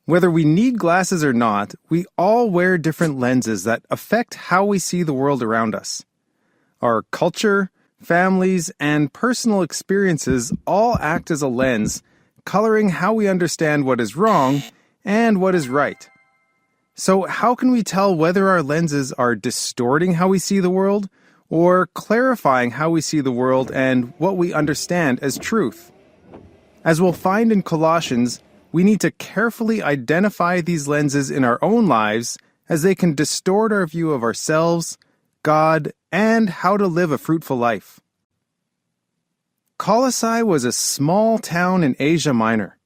Whether we need glasses or not, we all wear different lenses that affect how we see the world around us. Our culture, families, and personal experiences all act as a lens, coloring how we understand what is wrong and what is right. So how can we tell whether our lenses are distorting how we see the world or clarifying how we see the world and what we understand as truth? As we'll find in Colossians, we need to carefully identify these lenses in our own lives as they can distort our view of ourselves, God, and how to live a fruitful life. Colossae was a small town in Asia Minor.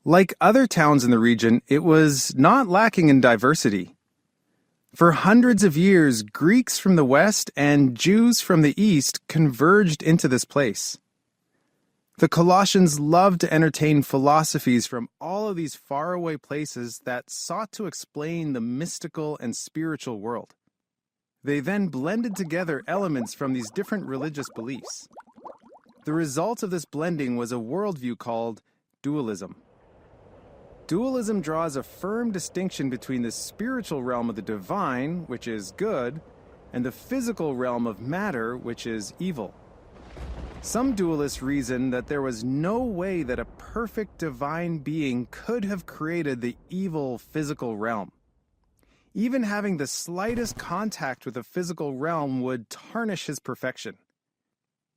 Like other towns in the region, it was not lacking in diversity. For hundreds of years, Greeks from the West and Jews from the East converged into this place. The Colossians loved to entertain philosophies from all of these faraway places that sought to explain the mystical and spiritual world. They then blended together elements from these different religious beliefs. The result of this blending was a worldview called dualism. Dualism draws a firm distinction between the spiritual realm of the divine, which is good, and the physical realm of matter, which is evil. Some dualists reason that there was no way that a perfect divine being could have created the evil physical realm. Even having the slightest contact with the physical realm would tarnish his perfection.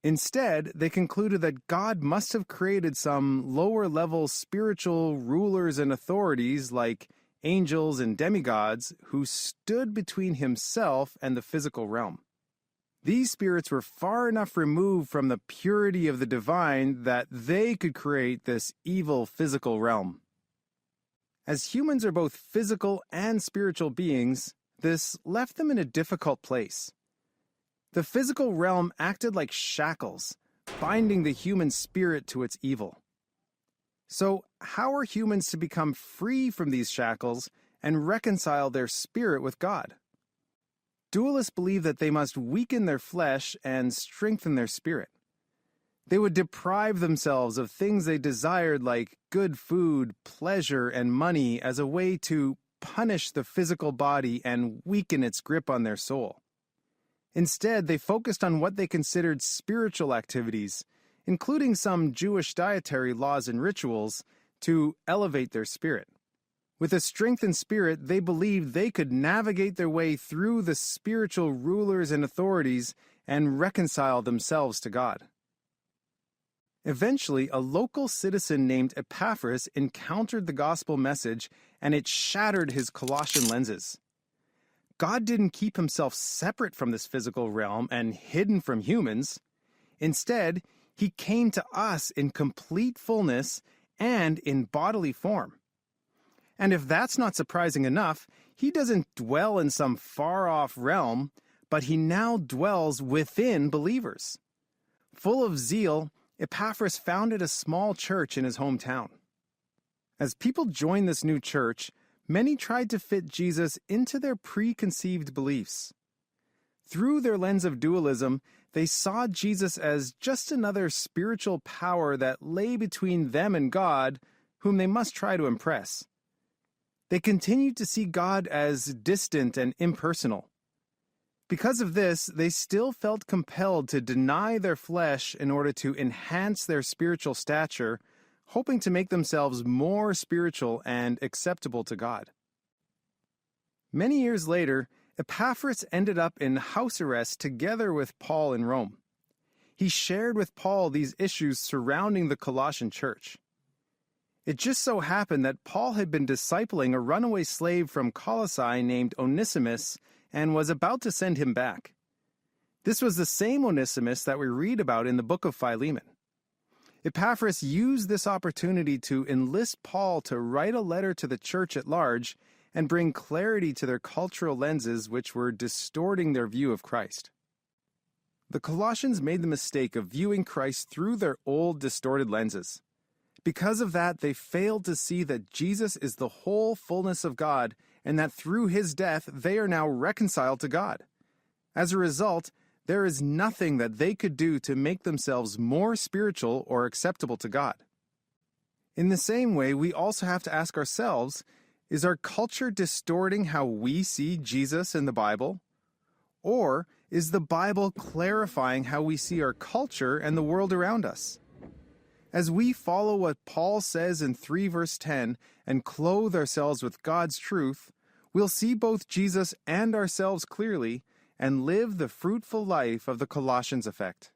Instead, they concluded that God must have created some lower-level spiritual rulers and authorities like angels and demigods who stood between himself and the physical realm. These spirits were far enough removed from the purity of the divine that they could create this evil physical realm. As humans are both physical and spiritual beings, this left them in a difficult place. The physical realm acted like shackles, binding the human spirit to its evil. So, how are humans to become free from these shackles and reconcile their spirit with God? Dualists believe that they must weaken their flesh and strengthen their spirit. They would deprive themselves of things they desired like good food, pleasure, and money as a way to punish the physical body and weaken its grip on their soul. Instead, they focused on what they considered spiritual activities, including some Jewish dietary laws and rituals, to elevate their spirit. With a strengthened spirit, they believed they could navigate their way through the spiritual rulers and authorities and reconcile themselves to God. Eventually, a local citizen named Epaphras encountered the gospel message, and it shattered his Colossian lenses. God didn't keep himself separate from this physical realm and hidden from humans. Instead, he came to us in complete fullness and in bodily form. And if that's not surprising enough, he doesn't dwell in some far-off realm, but he now dwells within believers. Full of zeal, Epaphras founded a small church in his hometown. As people joined this new church, many tried to fit Jesus into their preconceived beliefs. Through their lens of dualism, they saw Jesus as just another spiritual power that lay between them and God, whom they must try to impress. They continued to see God as distant and impersonal. Because of this, they still felt compelled to deny their flesh in order to enhance their spiritual stature, hoping to make themselves more spiritual and acceptable to God. Many years later, Epaphras ended up in house arrest together with Paul in Rome. He shared with Paul these issues surrounding the Colossian church. It just so happened that Paul had been discipling a runaway slave from Colossae named Onesimus and was about to send him back. This was the same Onesimus that we read about in the Book of Philemon. Epaphras used this opportunity to enlist Paul to write a letter to the church at large and bring clarity to their cultural lenses which were distorting their view of Christ. The Colossians made the mistake of viewing Christ through their old distorted lenses. Because of that, they failed to see that Jesus is the whole fullness of God and that through his death they are now reconciled to God. As a result, there is nothing that they could do to make themselves more spiritual or acceptable to God. In the same way, we also have to ask ourselves, is our culture distorting how we see Jesus in the Bible? Or is the Bible clarifying how we see our culture and the world around us? As we follow what Paul says in 3 verse 10 and clothe ourselves with God's truth, we'll see both Jesus and ourselves clearly and live the fruitful life of the Colossians effect.